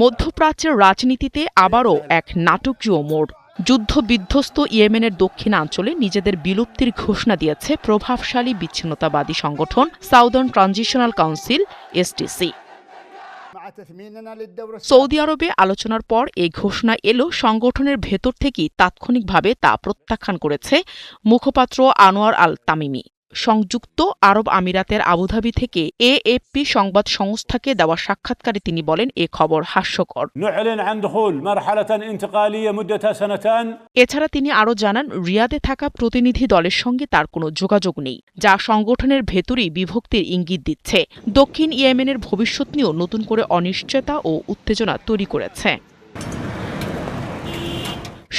মধ্যপ্রাচ্যের রাজনীতিতে আবারও এক নাটকীয় মোড়। যুদ্ধবিধ্বস্ত ইয়েমেনের দক্ষিণাঞ্চলে নিজেদের বিলুপ্তির ঘোষণা দিয়েছে প্রভাবশালী বিচ্ছিন্নতাবাদী সংগঠন southern transitional council STC. Saudi আরবে আলোচনার পর এই ঘোষণা এলো সংগঠনের ভেতর থেকেই তাৎক্ষণিকভাবে তা প্রত্যাখ্যান করেছে মুখপাত্র আনোয়ার আল তামিমি। সংযুক্ত আরব আমিরাতের আবুধাবি থেকে এএফপি সংবাদ সংস্থাকে দেওয়া সাক্ষাৎকারে তিনি বলেন, এ খবর হাস্যকর। এছাড়া তিনি আরও জানান, রিয়াদে থাকা প্রতিনিধি দলের সঙ্গে তার কোনো যোগাযোগ নেই, যা সংগঠনের ভেতরেই বিভক্তির ইঙ্গিত দিচ্ছে। দক্ষিণ ইয়েমেনের ভবিষ্যৎ নিয়েও নতুন করে অনিশ্চয়তা ও উত্তেজনা তৈরি করেছে।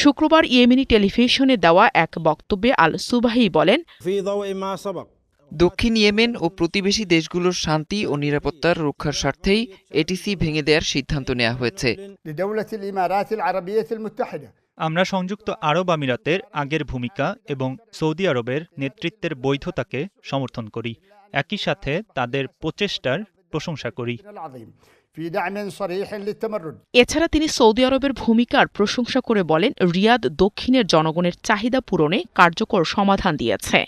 শুক্রবার ইয়েমেনি টেলিভিশনে দেওয়া এক বক্তব্যে আল সুবাহি বলেন, দক্ষিণ ইয়েমেন ও প্রতিবেশী দেশগুলোর শান্তি ও নিরাপত্তার রক্ষার স্বার্থেই এটিসি ভেঙে দেওয়ার সিদ্ধান্ত নেওয়া হয়েছে। আমরা সংযুক্ত আরব আমিরাতের আগের ভূমিকা এবং সৌদি আরবের নেতৃত্বের বৈধতাকে সমর্থন করি, একই সাথে তাদের প্রচেষ্টার প্রশংসা করি। এছাড়া তিনি সৌদি আরবের ভূমিকার প্রশংসা করে বলেন, রিয়াদ দক্ষিণের জনগণের চাহিদা পূরণে কার্যকর সমাধান দিয়েছে।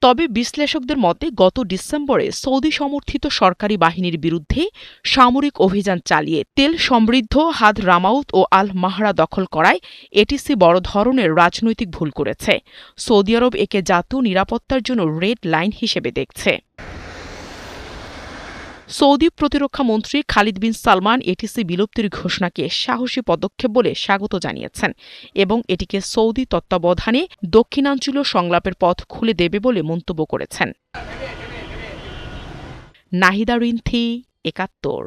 তবে বিশ্লেষকদের মতে গত ডিসেম্বরে সৌদি সমর্থিত সরকারি বাহিনীর বিরুদ্ধে সামরিক অভিযান চালিয়ে তেল সমৃদ্ধ হাদ রামাউত ও আল মাহরা দখল করায় এটিসি বড় ধরনের রাজনৈতিক ভুল করেছে। সৌদি আরব একে জাতীয় নিরাপত্তার জন্য রেড লাইন হিসেবে দেখছে। সৌদি প্রতিরক্ষা মন্ত্রী খালিদ বিন সালমান এটিসি বিলুপ্তির ঘোষণাকে সাহসী পদক্ষেপ বলে স্বাগত জানিয়েছেন এবং এটিকে সৌদি তত্ত্বাবধানে দক্ষিণাঞ্চলীয় সংলাপের পথ খুলে দেবে বলে মন্তব্য করেছেন। নাহিদা রিন্থি, ৭১।